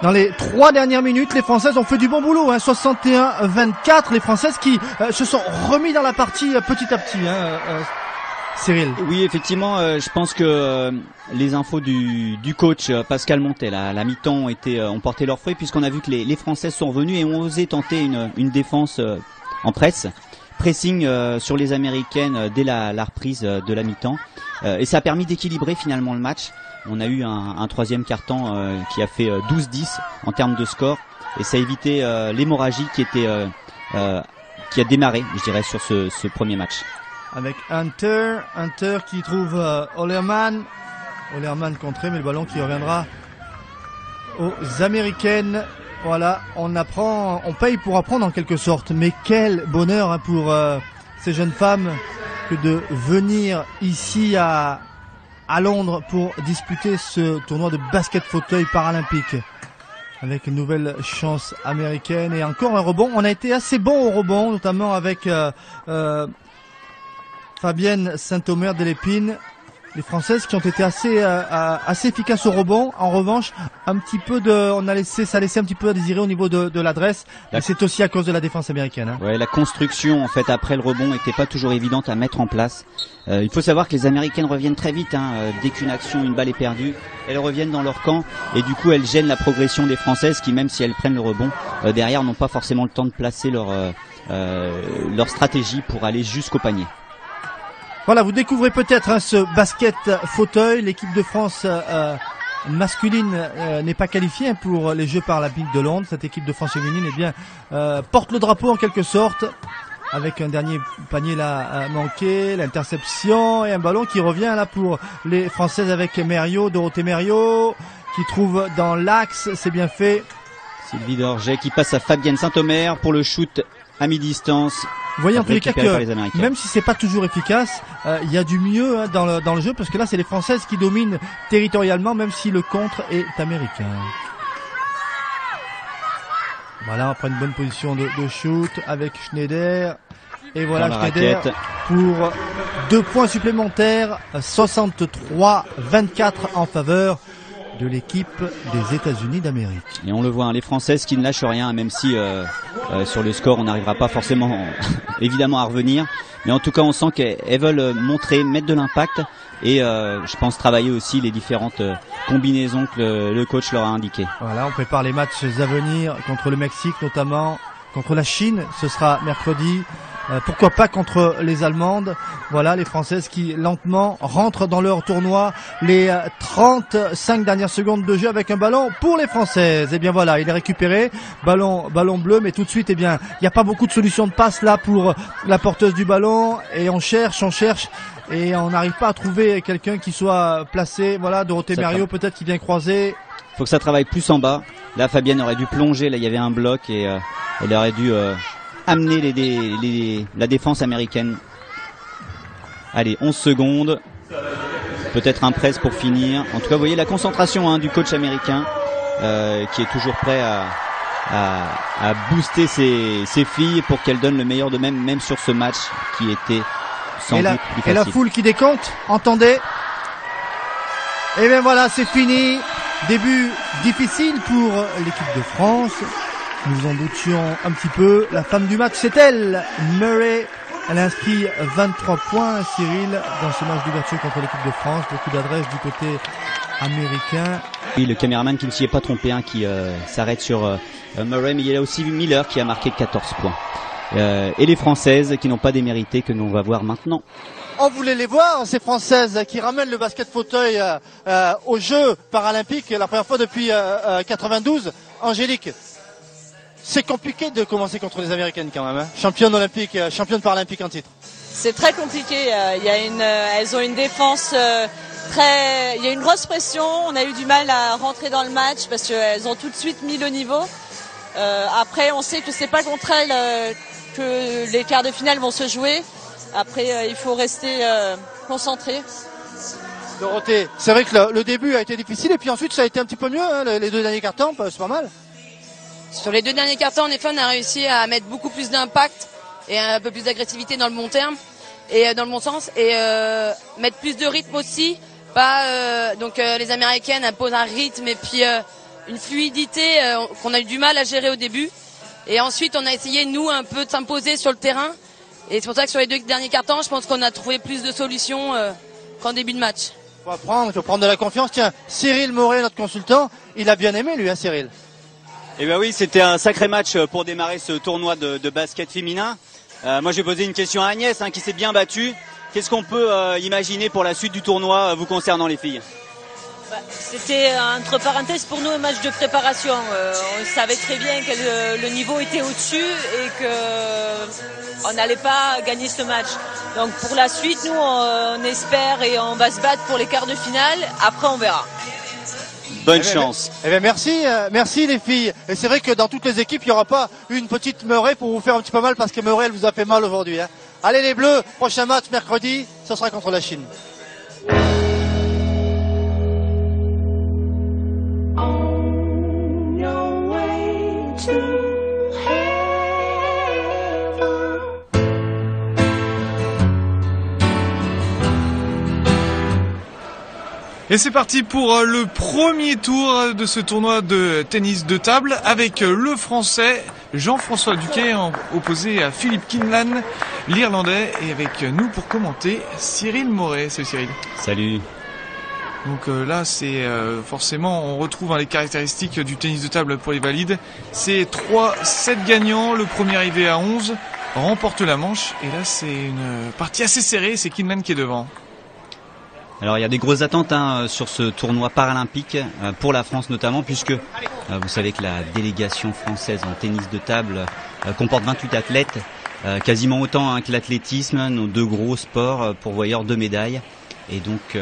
Dans les 3 dernières minutes, les Françaises ont fait du bon boulot, hein, 61-24. Les Françaises qui se sont remis dans la partie petit à petit, Cyril. Oui, effectivement, je pense que les infos du coach Pascal Montet, la mi-temps ont porté leurs fruits, puisqu'on a vu que les Françaises sont revenues et ont osé tenter une défense en presse. Pressing sur les Américaines dès la reprise de la mi-temps. Et ça a permis d'équilibrer finalement le match. On a eu un troisième quart-temps qui a fait 12-10 en termes de score. Et ça a évité l'hémorragie qui a démarré, je dirais, sur ce premier match. Avec Hunter qui trouve Ollermann contré, mais le ballon qui reviendra aux Américaines. Voilà, on paye pour apprendre en quelque sorte, mais quel bonheur pour ces jeunes femmes que de venir ici à Londres pour disputer ce tournoi de basket fauteuil paralympique avec une nouvelle chance américaine et encore un rebond. On a été assez bon au rebond, notamment avec Fabienne Saint-Omer de l'Épine. Les Françaises qui ont été assez efficaces au rebond. En revanche, ça a laissé un petit peu à désirer au niveau de l'adresse. Et c'est aussi à cause de la défense américaine. Hein. Ouais, la construction en fait après le rebond n'était pas toujours évidente à mettre en place. Il faut savoir que les Américaines reviennent très vite. Dès qu'une action, une balle est perdue, elles reviennent dans leur camp et du coup elles gênent la progression des Françaises qui, même si elles prennent le rebond, derrière n'ont pas forcément le temps de placer leur stratégie pour aller jusqu'au panier. Voilà, vous découvrez peut-être ce basket fauteuil. L'équipe de France masculine n'est pas qualifiée pour les Jeux paralympiques de Londres. Cette équipe de France féminine porte le drapeau en quelque sorte, avec un dernier panier là manqué, l'interception et un ballon qui revient là pour les Françaises avec Dorothée Mériot qui trouve dans l'axe, c'est bien fait. Sylvie Dorget qui passe à Fabienne Saint-Omer pour le shoot à mi-distance. Vous voyez en tous les cas que même si c'est pas toujours efficace, il y a du mieux dans le jeu, parce que là c'est les Françaises qui dominent territorialement, même si le contre est américain. Voilà, après une bonne position de shoot avec Schneider. Et voilà Schneider raquette pour 2 points supplémentaires, 63-24 en faveur de l'équipe des États-Unis d'Amérique. Et on le voit, les Françaises qui ne lâchent rien, même si sur le score on n'arrivera pas forcément évidemment à revenir, mais en tout cas on sent qu'elles veulent mettre de l'impact et je pense travailler aussi les différentes combinaisons que le coach leur a indiquées. Voilà, on prépare les matchs à venir contre le Mexique notamment, contre la Chine, ce sera mercredi. Pourquoi pas contre les Allemandes. Voilà, les Françaises qui lentement rentrent dans leur tournoi. Les 35 dernières secondes de jeu avec un ballon pour les Françaises. Et bien voilà, il est récupéré, ballon bleu, mais tout de suite, il n'y a pas beaucoup de solutions de passe là pour la porteuse du ballon. Et on cherche et on n'arrive pas à trouver quelqu'un qui soit placé. Voilà, Dorothée Mériot peut-être qui vient croiser. Il faut que ça travaille plus en bas. Là, Fabienne aurait dû plonger. Là, il y avait un bloc et elle aurait dû amener la défense américaine. Allez, 11 secondes. Peut-être un press pour finir. En tout cas, vous voyez la concentration du coach américain qui est toujours prêt à booster ses filles pour qu'elles donnent le meilleur d'eux-mêmes, même sur ce match qui était sans doute plus facile. Et la foule qui décompte, entendez. Et bien voilà, c'est fini. Début difficile pour l'équipe de France. Nous en doutions un petit peu. La femme du match, c'est elle, Murray. Elle a inscrit 23 points, Cyril, dans ce match d'ouverture contre l'équipe de France. Beaucoup d'adresse du côté américain. Oui, le caméraman qui ne s'y est pas trompé, qui s'arrête sur Murray, mais il y a aussi Miller qui a marqué 14 points. Et les Françaises qui n'ont pas démérité, que l'on va voir maintenant. On voulait les voir, ces Françaises qui ramènent le basket fauteuil aux Jeux paralympiques, la première fois depuis 92. Angélique, c'est compliqué de commencer contre les Américaines quand même, championne olympique, championne paralympique en titre. C'est très compliqué. Elles ont une défense il y a une grosse pression. On a eu du mal à rentrer dans le match parce qu'elles ont tout de suite mis le niveau. Après, on sait que c'est pas contre elles que les quarts de finale vont se jouer. Après, il faut rester concentré. Dorothée, c'est vrai que le début a été difficile et puis ensuite ça a été un petit peu mieux, les 2 derniers quarts-temps, c'est pas mal. Sur les 2 derniers quarts-temps, en effet, on a réussi à mettre beaucoup plus d'impact et un peu plus d'agressivité dans le bon terme et dans le bon sens et mettre plus de rythme aussi. Donc les Américaines imposent un rythme et puis une fluidité qu'on a eu du mal à gérer au début. Et ensuite, on a essayé, nous, un peu de s'imposer sur le terrain. Et c'est pour ça que sur les 2 derniers cartons, je pense qu'on a trouvé plus de solutions qu'en début de match. Il faut prendre de la confiance. Tiens, Cyril Moret, notre consultant, il a bien aimé lui, hein, Cyril. Eh bien oui, c'était un sacré match pour démarrer ce tournoi de basket féminin. Moi, je vais poser une question à Agnès, qui s'est bien battue. Qu'est-ce qu'on peut imaginer pour la suite du tournoi vous concernant, les filles? C'était entre parenthèses pour nous un match de préparation. On savait très bien que le niveau était au-dessus et qu'on n'allait pas gagner ce match. Donc pour la suite, nous on espère et on va se battre pour les quarts de finale. Après on verra. Bonne chance. Eh bien merci les filles. Et c'est vrai que dans toutes les équipes, il n'y aura pas une petite Meuret pour vous faire un petit peu mal parce que Meuret elle vous a fait mal aujourd'hui. Hein. Allez les Bleus, prochain match mercredi, ce sera contre la Chine. Et c'est parti pour le premier tour de ce tournoi de tennis de table avec le Français Jean-François Duquet opposé à Philippe Kinlan, l'Irlandais, et avec nous pour commenter Cyril Moret. Salut Cyril. Salut. Donc là c'est forcément on retrouve les caractéristiques du tennis de table pour les valides. C'est 3-7 gagnants, le premier arrivé à 11 remporte la manche, et là c'est une partie assez serrée, c'est Kinlan qui est devant. Alors il y a des grosses attentes sur ce tournoi paralympique pour la France notamment, puisque vous savez que la délégation française en tennis de table comporte 28 athlètes, quasiment autant que l'athlétisme, nos 2 gros sports pourvoyeurs de médailles. Et donc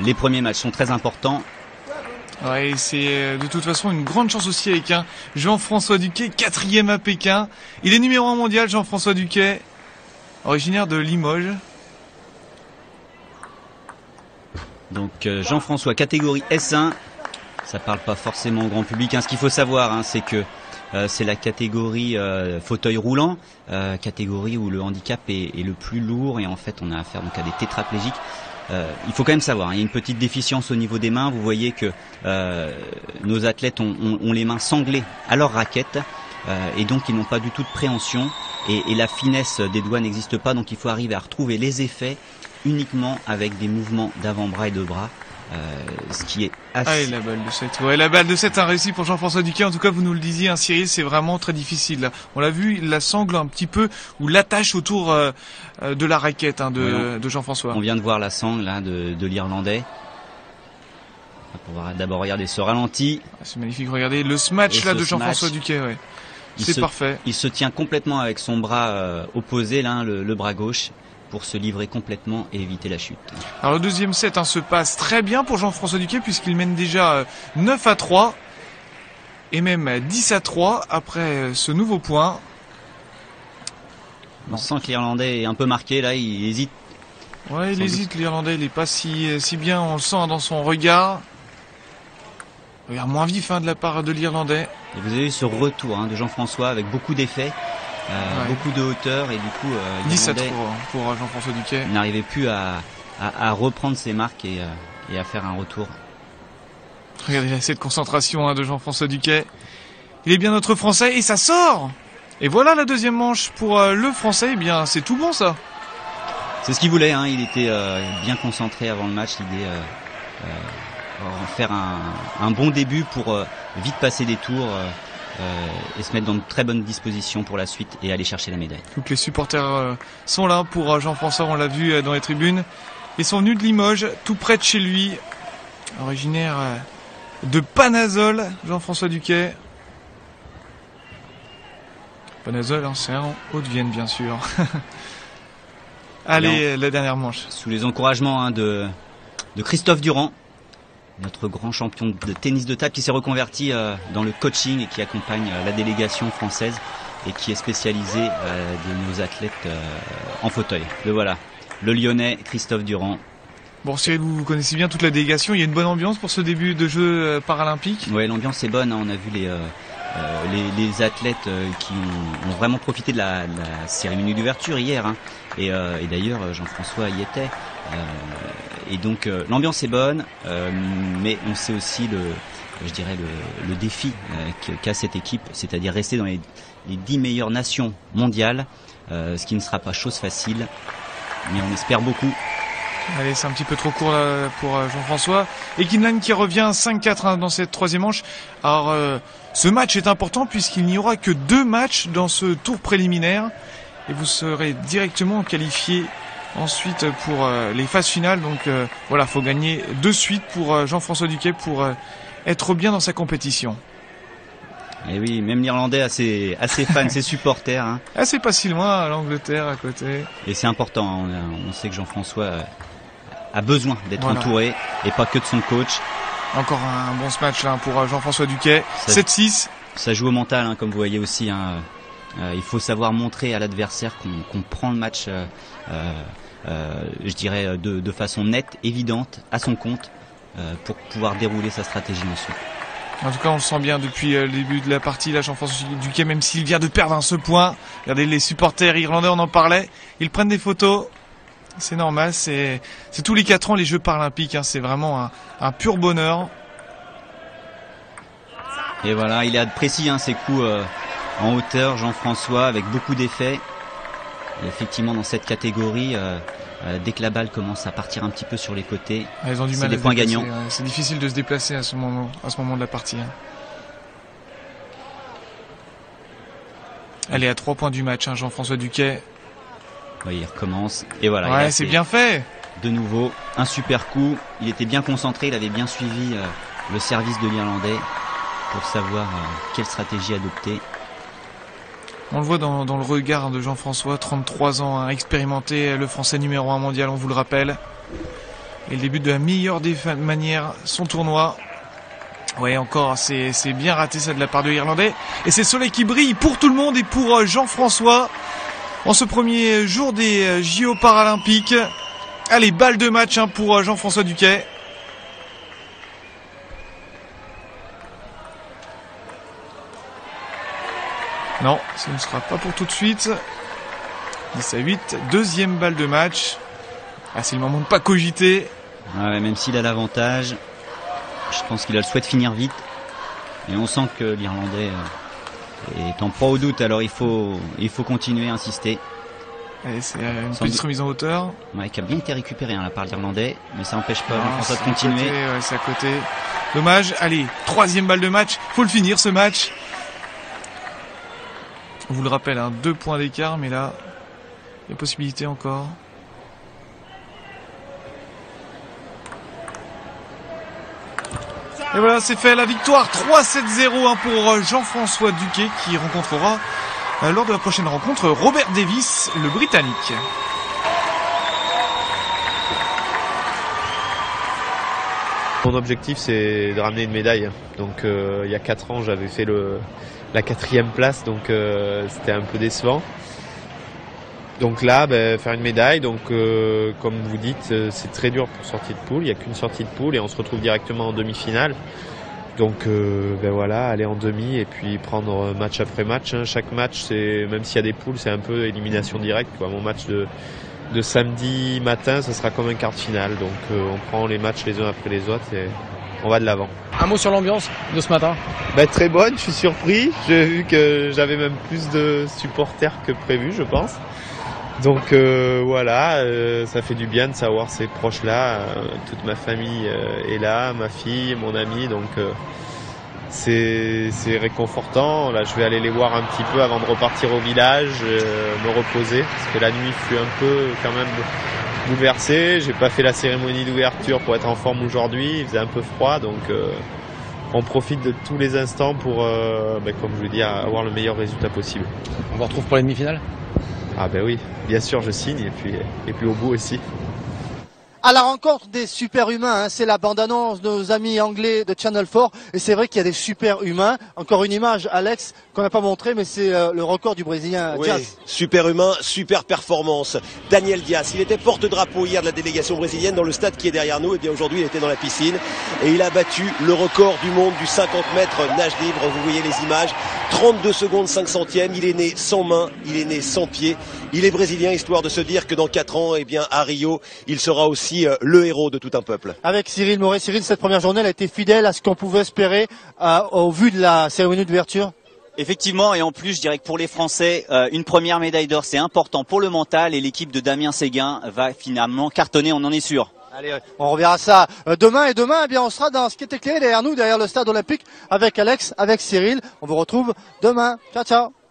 les premiers matchs sont très importants. Ouais, c'est de toute façon une grande chance aussi avec Jean-François Duquet, 4e à Pékin. Il est numéro 1 mondial, Jean-François Duquet, originaire de Limoges. Donc Jean-François, catégorie S1, ça parle pas forcément au grand public. Ce qu'il faut savoir, c'est que c'est la catégorie fauteuil roulant, catégorie où le handicap est le plus lourd, et en fait on a affaire donc à des tétraplégiques. Il faut quand même savoir, il y a une petite déficience au niveau des mains. Vous voyez que nos athlètes ont les mains sanglées à leur raquette, et donc ils n'ont pas du tout de préhension, et la finesse des doigts n'existe pas. Donc il faut arriver à retrouver les effets uniquement avec des mouvements d'avant-bras et de bras, ce qui est assez... Ah, et la balle de 7. Ouais, la balle de 7 a réussi pour Jean-François Duquet. En tout cas, vous nous le disiez, Cyril, c'est vraiment très difficile. Là. On l'a vu, il la sangle un petit peu, ou l'attache autour de la raquette de Jean-François. On vient de voir la sangle là, de l'Irlandais. On va d'abord regarder ce ralenti. C'est magnifique, regardez le smash là de Jean-François Duquet. Ouais. C'est parfait. Il se tient complètement avec son bras opposé, là, le bras gauche, pour se livrer complètement et éviter la chute. Alors le deuxième set se passe très bien pour Jean-François Duquet, puisqu'il mène déjà 9-3 et même 10-3 après ce nouveau point. On sent que l'Irlandais est un peu marqué là, il hésite. Ouais, il hésite, l'Irlandais, il est pas si bien, on le sent dans son regard. Regard moins vif de la part de l'Irlandais. Et vous avez vu ce retour de Jean-François avec beaucoup d'effets. Beaucoup de hauteur, et du coup 17 pour Jean-François Duquet. Il n'arrivait plus à reprendre ses marques et à faire un retour. Regardez cette concentration de Jean-François Duquet. Il est bien notre Français et ça sort. Et voilà la deuxième manche pour le Français. Eh bien c'est tout bon ça. C'est ce qu'il voulait, il était bien concentré avant le match. L'idée faire un bon début pour vite passer des tours. Et se mettre dans de très bonnes dispositions pour la suite et aller chercher la médaille. Donc les supporters sont là pour Jean-François, on l'a vu dans les tribunes. Ils sont venus de Limoges, tout près de chez lui, originaire de Panazol, Jean-François Duquet. Panazol, c'est en Haute-Vienne bien sûr. Allez, la dernière manche. Sous les encouragements de Christophe Durand, notre grand champion de tennis de table qui s'est reconverti dans le coaching et qui accompagne la délégation française et qui est spécialisé de nos athlètes en fauteuil. Le voilà, le Lyonnais Christophe Durand. Bon, Cyril, vous connaissez bien toute la délégation, il y a une bonne ambiance pour ce début de Jeux paralympiques. Oui, l'ambiance est bonne, on a vu les athlètes qui ont vraiment profité de la cérémonie d'ouverture hier, et d'ailleurs Jean-François y était. Et donc l'ambiance est bonne, mais on sait aussi je dirais, le défi qu'a cette équipe, c'est-à-dire rester dans les 10 meilleures nations mondiales, ce qui ne sera pas chose facile, mais on espère beaucoup. Allez, c'est un petit peu trop court là, pour Jean-François. Et Kinlan qui revient 5-4 dans cette troisième manche. Alors, ce match est important puisqu'il n'y aura que 2 matchs dans ce tour préliminaire. Et vous serez directement qualifié ensuite pour les phases finales. Donc voilà, faut gagner de suite pour Jean-François Duquet pour être bien dans sa compétition. Et oui, même l'Irlandais a ses fans, ses supporters. Hein. Ah, c'est pas si loin, l'Angleterre à côté. Et c'est important, on sait que Jean-François a besoin d'être entouré et pas que de son coach. Encore un bon match là pour Jean-François Duquet. 7-6. Ça joue au mental, hein, comme vous voyez aussi. Hein. Il faut savoir montrer à l'adversaire qu'on prend le match, je dirais, de façon nette, évidente, à son compte, pour pouvoir dérouler sa stratégie ensuite. En tout cas, on le sent bien depuis le début de la partie, là, Jean-François Duquet, même s'il vient de perdre ce point. Regardez les supporters irlandais, on en parlait. Ils prennent des photos. C'est normal, c'est tous les 4 ans les Jeux paralympiques. Hein. C'est vraiment un pur bonheur. Et voilà, il est précis, hein, ses coups en hauteur, Jean-François, avec beaucoup d'effets. Effectivement, dans cette catégorie, dès que la balle commence à partir un petit peu sur les côtés, ils ont du mal des points gagnants. Ouais. C'est difficile de se déplacer à ce moment de la partie. Hein. Elle est à 3 points du match, hein, Jean-François Duquet. Oui, il recommence. Et voilà. Ouais, c'est bien fait. De nouveau, un super coup. Il était bien concentré, il avait bien suivi le service de l'Irlandais pour savoir quelle stratégie adopter. On le voit dans le regard de Jean-François, 33 ans, hein, expérimenté, le Français numéro 1 mondial, on vous le rappelle. Et le début de la meilleure des manières, son tournoi. Ouais, encore, c'est bien raté ça de la part de l'Irlandais. Et c'est le soleil qui brille pour tout le monde et pour Jean-François en ce premier jour des JO paralympiques. Allez, balle de match, hein, pour Jean-François Duquet. Non, ce ne sera pas pour tout de suite. 10-8, deuxième balle de match. Ah, c'est le moment de ne pas cogiter. Ouais, même s'il a l'avantage, je pense qu'il a le souhait de finir vite. Et on sent que l'Irlandais est en proie au doute, alors il faut continuer à insister. Allez, c'est une petite remise en hauteur. Ouais, qui a bien été récupéré, hein, là, par l'Irlandais, mais ça n'empêche pas Jean-François de continuer. C'est à côté. Dommage. Allez, troisième balle de match. Faut le finir ce match. On vous le rappelle, hein, 2 points d'écart, mais là, il y a possibilité encore. Et voilà, c'est fait, la victoire 3-7-0, hein, pour Jean-François Duquet qui rencontrera lors de la prochaine rencontre Robert Davis, le Britannique. Mon objectif, c'est de ramener une médaille. Donc il y a 4 ans, j'avais fait la 4e place, donc c'était un peu décevant. Donc là, faire une médaille, donc comme vous dites, c'est très dur pour sortir de poule. Il n'y a qu'une sortie de poule et on se retrouve directement en demi-finale. Donc voilà, aller en demi et puis prendre match après match. Hein. Chaque match, même s'il y a des poules, c'est un peu élimination directe, quoi. Mon match de samedi matin, ça sera comme un quart de finale. Donc on prend les matchs les uns après les autres et on va de l'avant. Un mot sur l'ambiance de ce matin? Très bonne, je suis surpris. J'ai vu que j'avais même plus de supporters que prévu, je pense. Donc voilà, ça fait du bien de savoir ces proches-là. Toute ma famille est là, ma fille, mon ami, donc c'est réconfortant. Là, je vais aller les voir un petit peu avant de repartir au village, me reposer, parce que la nuit fut un peu quand même bouleversée. J'ai pas fait la cérémonie d'ouverture pour être en forme aujourd'hui, il faisait un peu froid, donc on profite de tous les instants pour, comme je vous dis, avoir le meilleur résultat possible. On vous retrouve pour les demi-finales? Ah oui, bien sûr je signe et puis au bout aussi. À la rencontre des super humains, hein, c'est la bande-annonce de nos amis anglais de Channel 4 et c'est vrai qu'il y a des super humains. Encore une image, Alex, qu'on n'a pas montré, mais c'est le record du Brésilien Diaz. Super humain, super performance. Daniel Diaz, il était porte-drapeau hier de la délégation brésilienne dans le stade qui est derrière nous. Et bien aujourd'hui, il était dans la piscine et il a battu le record du monde du 50 mètres nage libre. Vous voyez les images, 32 secondes 5 centièmes. Il est né sans main, il est né sans pied. Il est brésilien, histoire de se dire que dans 4 ans, à Rio, il sera aussi aussi le héros de tout un peuple. Avec Cyril Moret. Cyril, cette première journée, elle a été fidèle à ce qu'on pouvait espérer au vu de la cérémonie d'ouverture. Effectivement, et en plus, je dirais que pour les Français, une première médaille d'or, c'est important pour le mental, et l'équipe de Damien Séguin va finalement cartonner, on en est sûr. Allez, on reverra ça demain, et demain, eh bien, on sera dans ce qui est éclairé derrière nous, derrière le stade olympique, avec Alex, avec Cyril. On vous retrouve demain. Ciao, ciao.